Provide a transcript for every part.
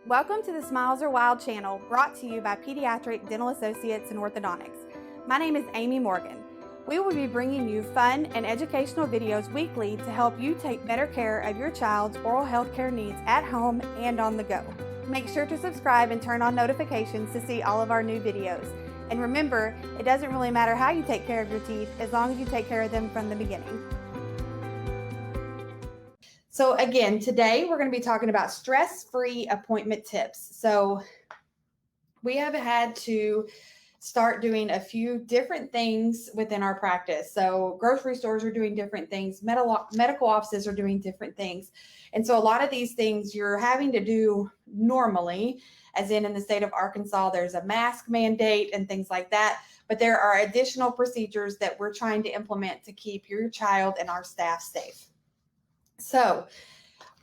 Welcome to the Smiles Are Wild channel, brought to you by Pediatric Dental Associates and Orthodontics. My name is Amy Morgan. We will be bringing you fun and educational videos weekly to help you take better care of your child's oral health care needs at home and on the go. Make sure to subscribe and turn on notifications to see all of our new videos. And remember, it doesn't really matter how you take care of your teeth as long as you take care of them from the beginning. So again, today we're going to be talking about stress-free appointment tips. So we have had to start doing a few different things within our practice. So grocery stores are doing different things, medical offices are doing different things. And so a lot of these things you're having to do normally, as in the state of Arkansas, there's a mask mandate and things like that. But there are additional procedures that we're trying to implement to keep your child and our staff safe. So,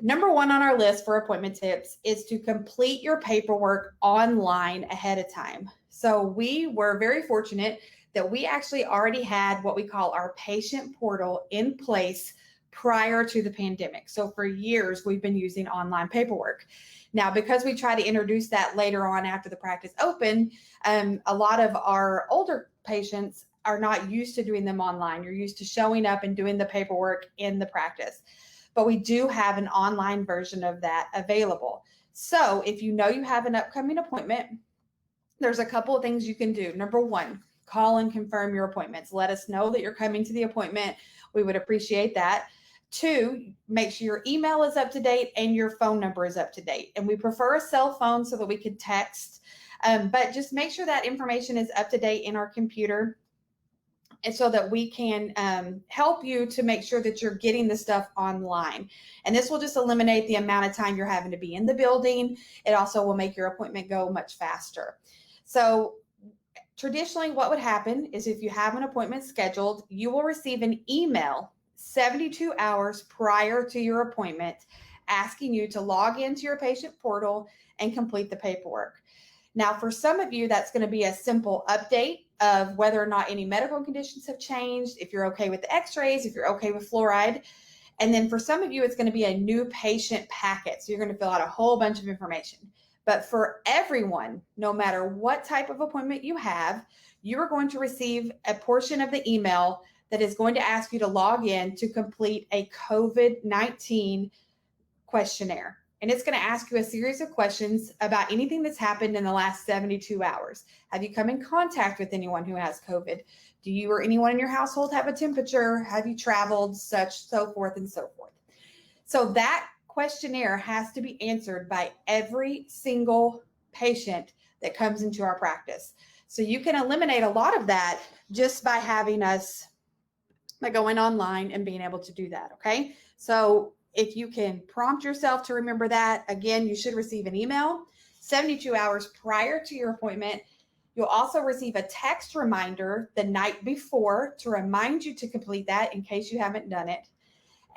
number one on our list for appointment tips is to complete your paperwork online ahead of time. So we were very fortunate that we actually already had what we call our patient portal in place prior to the pandemic. So for years, we've been using online paperwork. Now, because we try to introduce that later on after the practice opened, a lot of our older patients are not used to doing them online. You're used to showing up and doing the paperwork in the practice. But we do have an online version of that available. So if you know you have an upcoming appointment, there's a couple of things you can do. Number one, call and confirm your appointments. Let us know that you're coming to the appointment. We would appreciate that. Two, make sure your email is up to date and your phone number is up to date. And we prefer a cell phone so that we can text, but just make sure that information is up to date in our computer, and so that we can help you to make sure that you're getting the stuff online. And this will just eliminate the amount of time you're having to be in the building. It also will make your appointment go much faster. So traditionally, what would happen is if you have an appointment scheduled, you will receive an email 72 hours prior to your appointment asking you to log into your patient portal and complete the paperwork. Now, for some of you, that's going to be a simple update of whether or not any medical conditions have changed, if you're okay with the x-rays, if you're okay with fluoride. And then for some of you, it's going to be a new patient packet. So you're going to fill out a whole bunch of information. But for everyone, no matter what type of appointment you have, you are going to receive a portion of the email that is going to ask you to log in to complete a COVID-19 questionnaire. And it's going to ask you a series of questions about anything that's happened in the last 72 hours. Have you come in contact with anyone who has COVID? Do you or anyone in your household have a temperature? Have you traveled? So forth and so forth. So that questionnaire has to be answered by every single patient that comes into our practice. So you can eliminate a lot of that just by having us by going online and being able to do that. Okay. So if you can prompt yourself to remember that, again, you should receive an email 72 hours prior to your appointment. You'll also receive a text reminder the night before to remind you to complete that in case you haven't done it.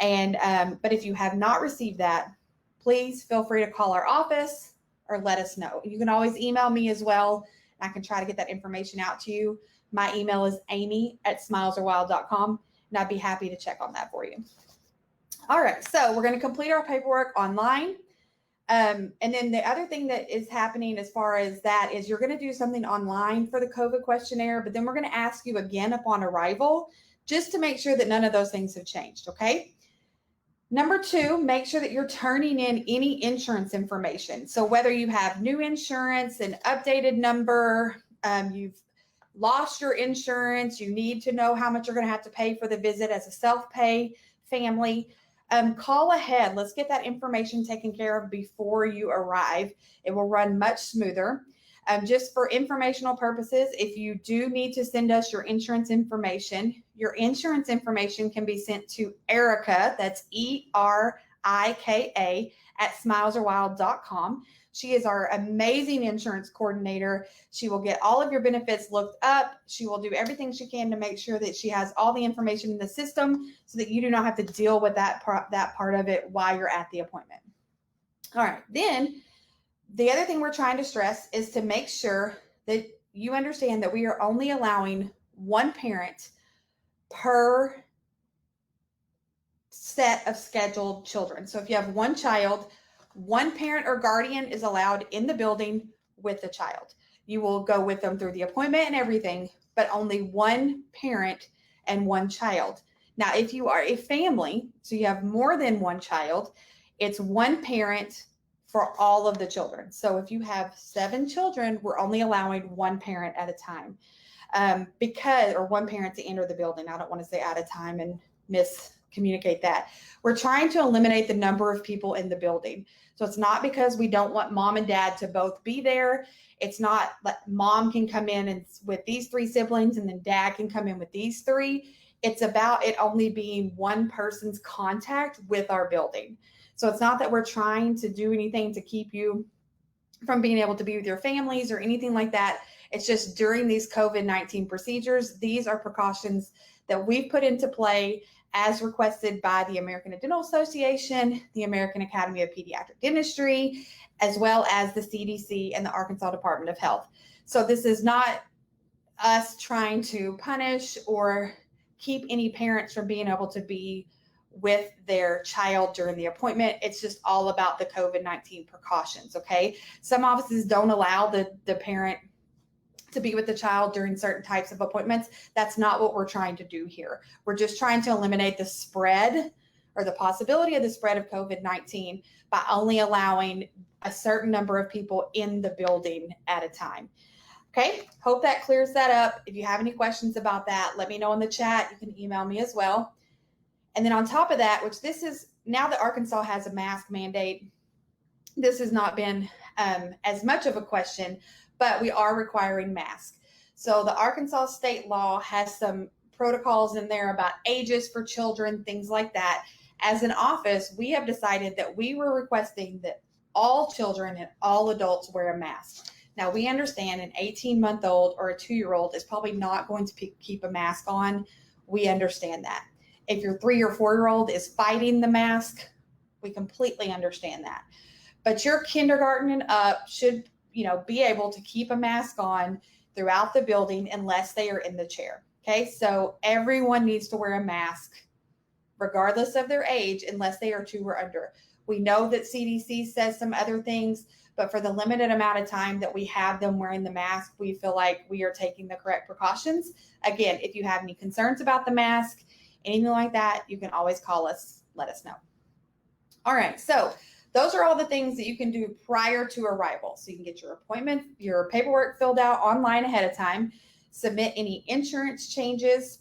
And but if you have not received that, please feel free to call our office or let us know. You can always email me as well. I can try to get that information out to you. My email is amy@smilesarewild.com, and I'd be happy to check on that for you. All right, so we're going to complete our paperwork online. And then the other thing that is happening as far as that is you're going to do something online for the COVID questionnaire, but then we're going to ask you again upon arrival just to make sure that none of those things have changed, okay? Number two, make sure that you're turning in any insurance information. So whether you have new insurance, an updated number, you've lost your insurance, you need to know how much you're going to have to pay for the visit as a self-pay family, call ahead. Let's get that information taken care of before you arrive. It will run much smoother. Just for informational purposes, if you do need to send us your insurance information can be sent to Erica, that's ERIKA, @smilesarewild.com. She is our amazing insurance coordinator. She will get all of your benefits looked up. She will do everything she can to make sure that she has all the information in the system so that you do not have to deal with that part of it while you're at the appointment. All right, then the other thing we're trying to stress is to make sure that you understand that we are only allowing one parent per set of scheduled children. So if you have one child, One parent or guardian is allowed in the building with the child. You will go with them through the appointment and everything, but only one parent and one child. Now, if you are a family, so you have more than one child, it's one parent for all of the children. So if you have 7 children, we're only allowing one parent at a time, or one parent to enter the building. I don't want to say at a time and miscommunicate that. We're trying to eliminate the number of people in the building. So it's not because we don't want mom and dad to both be there. It's not like mom can come in and with these 3 siblings and then dad can come in with these 3. It's about it only being one person's contact with our building. So it's not that we're trying to do anything to keep you from being able to be with your families or anything like that. It's just during these COVID-19 procedures, these are precautions that we've put into play as requested by the American Dental Association, the American Academy of Pediatric Dentistry, as well as the CDC and the Arkansas Department of Health. So this is not us trying to punish or keep any parents from being able to be with their child during the appointment. It's just all about the COVID-19 precautions, okay? Some offices don't allow the parent to be with the child during certain types of appointments. That's not what we're trying to do here. We're just trying to eliminate the spread or the possibility of the spread of COVID-19 by only allowing a certain number of people in the building at a time. Okay, hope that clears that up. If you have any questions about that, let me know in the chat. You can email me as well. And then on top of that, which this is, now that Arkansas has a mask mandate, this has not been as much of a question, but we are requiring masks. So the Arkansas state law has some protocols in there about ages for children, things like that. As an office, we have decided that we were requesting that all children and all adults wear a mask. Now, we understand an 18-month-old or a 2-year-old is probably not going to keep a mask on. We understand that. If your 3 or 4-year-old is fighting the mask, we completely understand that. But your kindergarten and up should, be able to keep a mask on throughout the building unless they are in the chair. Okay, so everyone needs to wear a mask regardless of their age unless they are 2 or under. We know that CDC says some other things, but for the limited amount of time that we have them wearing the mask, we feel like we are taking the correct precautions. Again, if you have any concerns about the mask, anything like that, you can always call us, let us know. All right, so those are all the things that you can do prior to arrival. So you can get your appointment, your paperwork filled out online ahead of time, submit any insurance changes,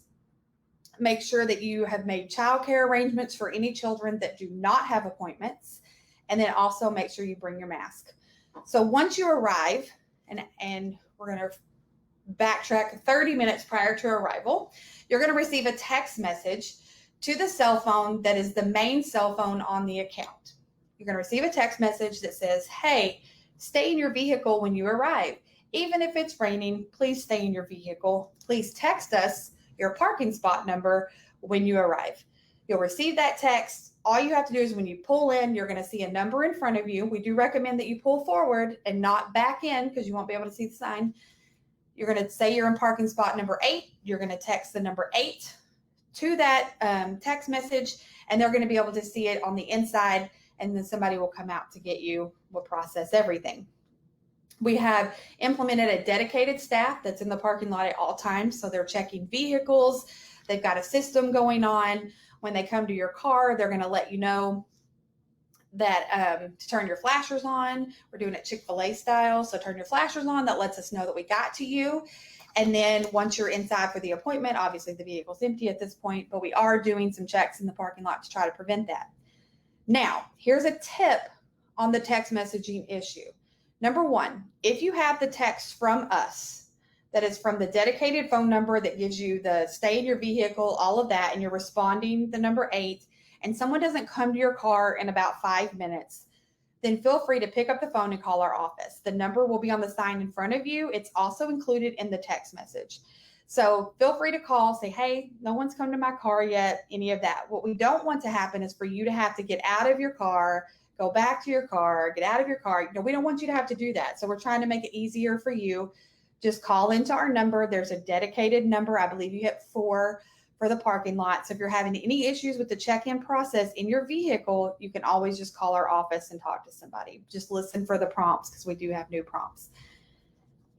make sure that you have made childcare arrangements for any children that do not have appointments, and then also make sure you bring your mask. So once you arrive, and we're going to backtrack 30 minutes prior to arrival, you're going to receive a text message to the cell phone that is the main cell phone on the account. You're going to receive a text message that says, hey, stay in your vehicle when you arrive. Even if it's raining, please stay in your vehicle. Please text us your parking spot number when you arrive. You'll receive that text. All you have to do is when you pull in, you're going to see a number in front of you. We do recommend that you pull forward and not back in because you won't be able to see the sign. You're going to say you're in parking spot number 8. You're going to text the number 8 to that text message, and they're going to be able to see it on the inside, and then somebody will come out to get you. We'll process everything. We have implemented a dedicated staff that's in the parking lot at all times, so they're checking vehicles. They've got a system going on. When they come to your car, they're going to let you know that to turn your flashers on. We're doing it Chick-fil-A style, so turn your flashers on. That lets us know that we got to you. And then once you're inside for the appointment, obviously the vehicle's empty at this point, but we are doing some checks in the parking lot to try to prevent that. Now, here's a tip on the text messaging issue. Number 1, if you have the text from us, that is from the dedicated phone number that gives you the stay in your vehicle, all of that, and you're responding the number 8, and someone doesn't come to your car in about 5 minutes, then feel free to pick up the phone and call our office. The number will be on the sign in front of you. It's also included in the text message. So feel free to call, say, hey, no one's come to my car yet, any of that. What we don't want to happen is for you to have to get out of your car, go back to your car, get out of your car. We don't want you to have to do that. So we're trying to make it easier for you. Just call into our number. There's a dedicated number. I believe you hit 4 for the parking lot. So if you're having any issues with the check-in process in your vehicle, you can always just call our office and talk to somebody. Just listen for the prompts because we do have new prompts.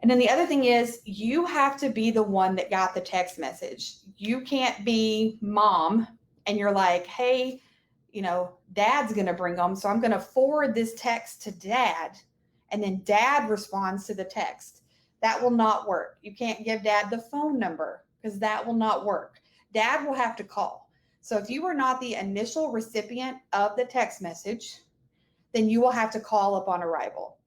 And then the other thing is you have to be the one that got the text message. You can't be mom and you're like, hey, dad's going to bring them. So I'm going to forward this text to dad. And then dad responds to the text. That will not work. You can't give dad the phone number because that will not work. Dad will have to call. So if you are not the initial recipient of the text message, then you will have to call upon arrival.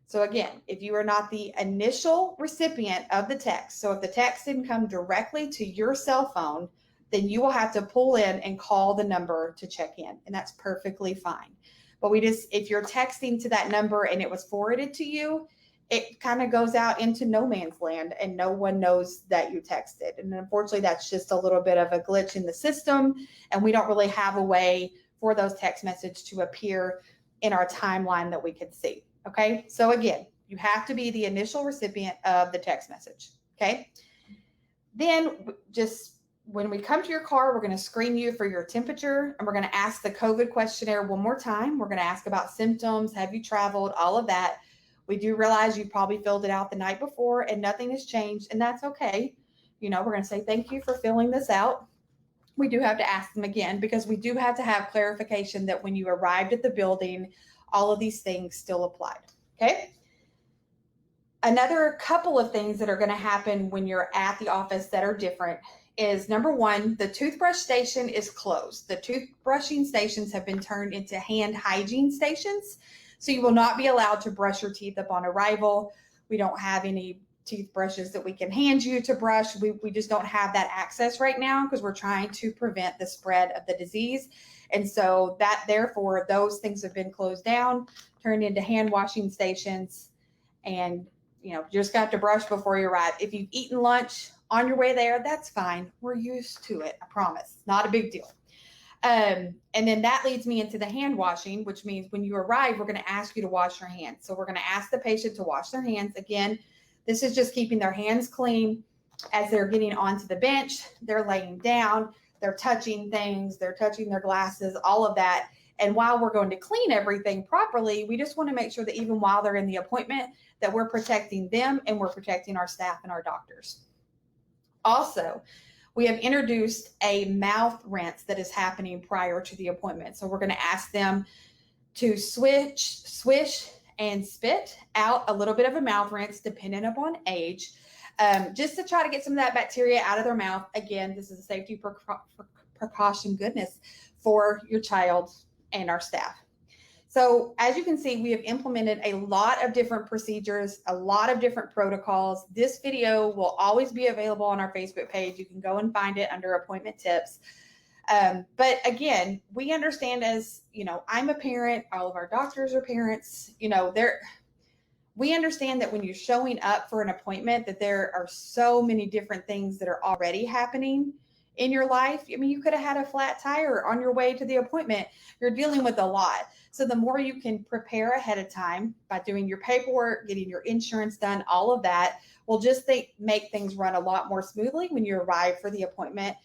So again, if you are not the initial recipient of the text, so if the text didn't come directly to your cell phone, then you will have to pull in and call the number to check in, and that's perfectly fine. But if you're texting to that number and it was forwarded to you, it kind of goes out into no man's land and no one knows that you texted. And unfortunately, that's just a little bit of a glitch in the system, and we don't really have a way for those text messages to appear in our timeline that we could see. Okay, so again, you have to be the initial recipient of the text message. Okay, then just when we come to your car, we're going to screen you for your temperature, and we're going to ask the COVID questionnaire one more time. We're going to ask about symptoms, have you traveled, all of that. We do realize you probably filled it out the night before and nothing has changed, and that's okay. We're going to say thank you for filling this out. We do have to ask them again because we do have to have clarification that when you arrived at the building, all of these things still applied. Okay. Another couple of things that are going to happen when you're at the office that are different is, number one, the toothbrush station is closed. The toothbrushing stations have been turned into hand hygiene stations. So you will not be allowed to brush your teeth upon arrival. We don't have any toothbrushes that we can hand you to brush. We just don't have that access right now because we're trying to prevent the spread of the disease. And so therefore, those things have been closed down, turned into hand washing stations. And, you just got to brush before you arrive. If you've eaten lunch on your way there, that's fine. We're used to it. I promise. Not a big deal. And then that leads me into the hand washing, which means when you arrive, we're going to ask you to wash your hands. So we're going to ask the patient to wash their hands. Again, this is just keeping their hands clean as they're getting onto the bench. They're laying down. They're touching things, they're touching their glasses, all of that. And while we're going to clean everything properly, we just want to make sure that even while they're in the appointment, that we're protecting them and we're protecting our staff and our doctors. Also, we have introduced a mouth rinse that is happening prior to the appointment. So we're going to ask them to swish, and spit out a little bit of a mouth rinse depending upon age. Just to try to get some of that bacteria out of their mouth. Again, this is a safety precaution, for your child and our staff. So as you can see, we have implemented a lot of different procedures, a lot of different protocols. This video will always be available on our Facebook page. You can go and find it under appointment tips. But again, we understand I'm a parent, all of our doctors are parents, we understand that when you're showing up for an appointment, that there are so many different things that are already happening in your life. I mean, you could have had a flat tire on your way to the appointment. You're dealing with a lot. So the more you can prepare ahead of time by doing your paperwork, getting your insurance done, all of that will just make things run a lot more smoothly when you arrive for the appointment.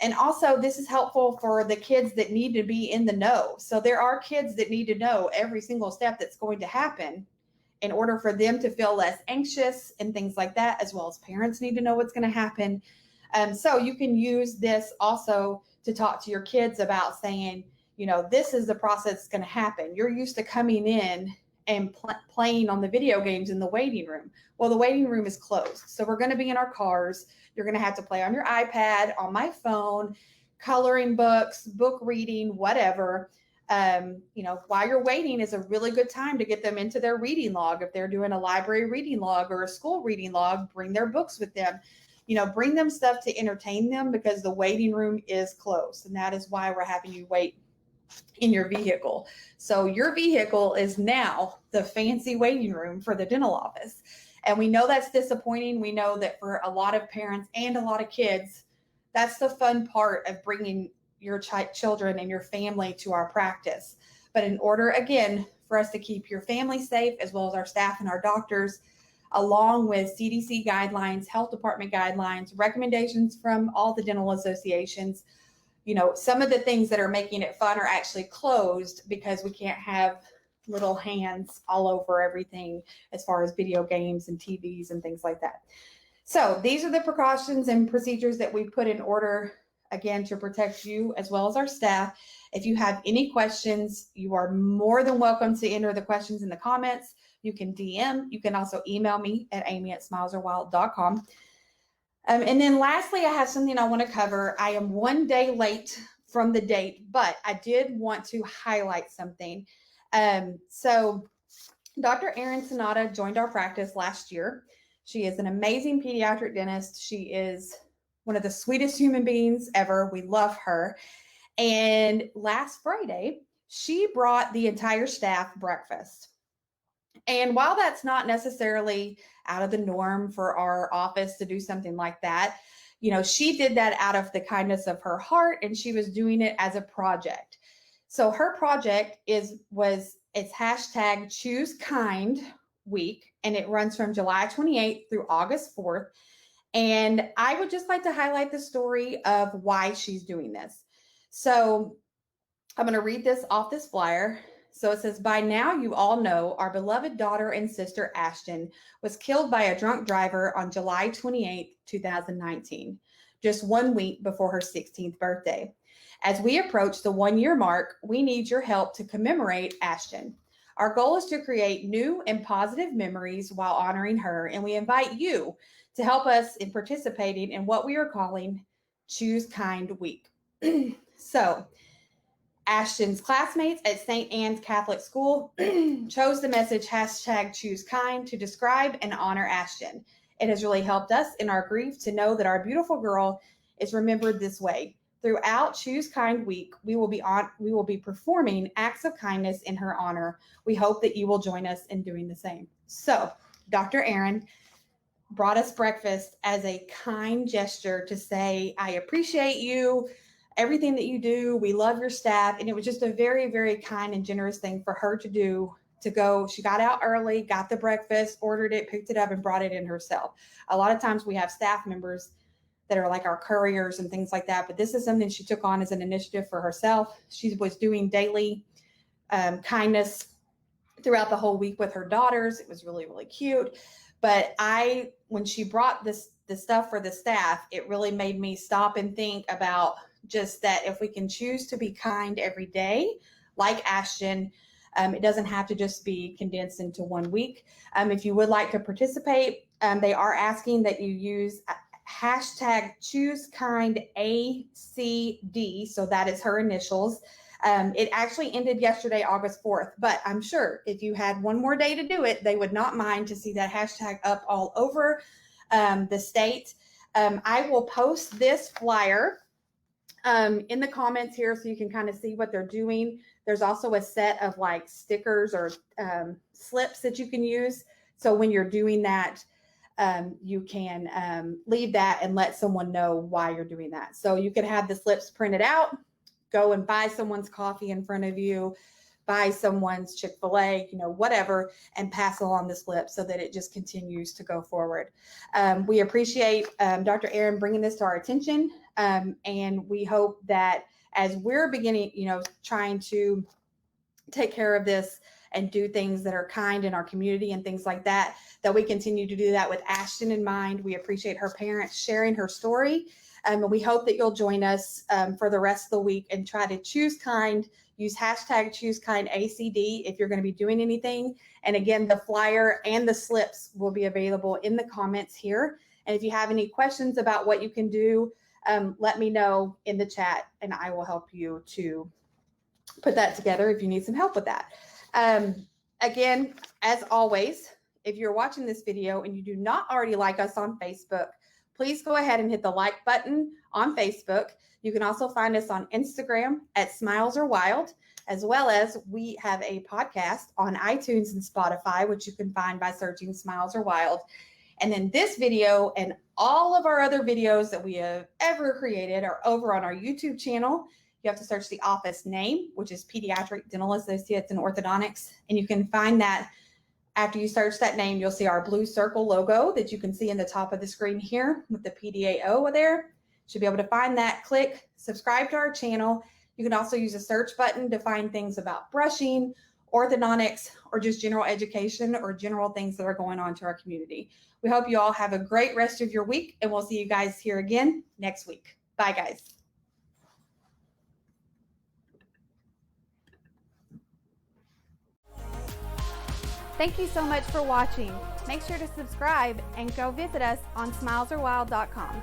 And also, this is helpful for the kids that need to be in the know. So there are kids that need to know every single step that's going to happen in order for them to feel less anxious and things like that, as well as parents need to know what's going to happen. So you can use this also to talk to your kids about saying, this is the process that's going to happen. You're used to coming in and playing on the video games in the waiting room. Well, the waiting room is closed. So we're going to be in our cars. You're going to have to play on your iPad, on my phone, coloring books, book reading, whatever. While you're waiting is a really good time to get them into their reading log. If they're doing a library reading log or a school reading log, bring their books with them. Bring them stuff to entertain them because the waiting room is closed. And that is why we're having you wait in your vehicle. So your vehicle is now the fancy waiting room for the dental office. And we know that's disappointing. We know that for a lot of parents and a lot of kids, that's the fun part of bringing your children and your family to our practice. But in order, again, for us to keep your family safe, as well as our staff and our doctors, along with CDC guidelines, health department guidelines, recommendations from all the dental associations. Some of the things that are making it fun are actually closed because we can't have little hands all over everything as far as video games and TVs and things like that. So these are the precautions and procedures that we put in order, again, to protect you as well as our staff. If you have any questions, you are more than welcome to enter the questions in the comments. You can DM. You can also email me at amy@smilesarewild.com. And then lastly, I have something I want to cover. I am one day late from the date, but I did want to highlight something. So Dr. Erin Sonata joined our practice last year. She is an amazing pediatric dentist. She is one of the sweetest human beings ever. We love her. And last Friday, she brought the entire staff breakfast. And while that's not necessarily out of the norm for our office to do something like that, she did that out of the kindness of her heart, and she was doing it as a project. So her project it's hashtag Choose Kind Week, and it runs from July 28th through August 4th. And I would just like to highlight the story of why she's doing this. So I'm going to read this off this flyer. So it says, by now you all know our beloved daughter and sister Ashton was killed by a drunk driver on July 28, 2019, just 1 week before her 16th birthday. As we approach the 1-year mark, we need your help to commemorate Ashton. Our goal is to create new and positive memories while honoring her, and we invite you to help us in participating in what we are calling Choose Kind Week. So, Ashton's classmates at St. Anne's Catholic School chose the message hashtag Choose Kind to describe and honor Ashton. It has really helped us in our grief to know that our beautiful girl is remembered this way. Throughout Choose Kind Week, we will be performing acts of kindness in her honor. We hope that you will join us in doing the same. So, Dr. Erin brought us breakfast as a kind gesture to say, I appreciate you, everything that you do. We love your staff. And it was just a very, very kind and generous thing for her to do, to go. She got out early, got the breakfast, ordered it, picked it up, and brought it in herself. A lot of times we have staff members that are like our couriers and things like that. But this is something she took on as an initiative for herself. She was doing daily kindness throughout the whole week with her daughters. It was really, really cute. But when she brought the stuff for the staff, it really made me stop and think about just that if we can choose to be kind every day, like Ashton, it doesn't have to just be condensed into 1 week. If you would like to participate, they are asking that you use hashtag Choose Kind ACD. So that is her initials. It actually ended yesterday, August 4th, but I'm sure if you had one more day to do it, they would not mind to see that hashtag up all over the state. I will post this flyer in the comments here so you can kind of see what they're doing. There's also a set of like stickers or slips that you can use. So when you're doing that, you can leave that and let someone know why you're doing that. So you can have the slips printed out, go and buy someone's coffee in front of you, buy someone's Chick-fil-A, whatever, and pass along the slip so that it just continues to go forward. We appreciate Dr. Erin bringing this to our attention. And we hope that as we're beginning, trying to take care of this and do things that are kind in our community and things like that, that we continue to do that with Ashton in mind. We appreciate her parents sharing her story. And we hope that you'll join us for the rest of the week and try to choose kind. Use hashtag Choose Kind ACD if you're going to be doing anything. And again, the flyer and the slips will be available in the comments here. And if you have any questions about what you can do, let me know in the chat and I will help you to put that together if you need some help with that. Again, as always, if you're watching this video and you do not already like us on Facebook, please go ahead and hit the like button on Facebook. You can also find us on Instagram at Smiles Are Wild, as well as we have a podcast on iTunes and Spotify, which you can find by searching Smiles Are Wild. And then this video and all of our other videos that we have ever created are over on our YouTube channel. You have to search the office name, which is Pediatric Dental Associates and Orthodontics, and you can find that After you search that name, you'll see our blue circle logo that you can see in the top of the screen here with the PDAO there. Should be able to find that. Click subscribe to our channel. You can also use a search button to find things about brushing, orthodontics, or just general education or general things that are going on to our community. We hope you all have a great rest of your week, and we'll see you guys here again next week. Bye, guys. Thank you so much for watching. Make sure to subscribe and go visit us on smilesarwild.com.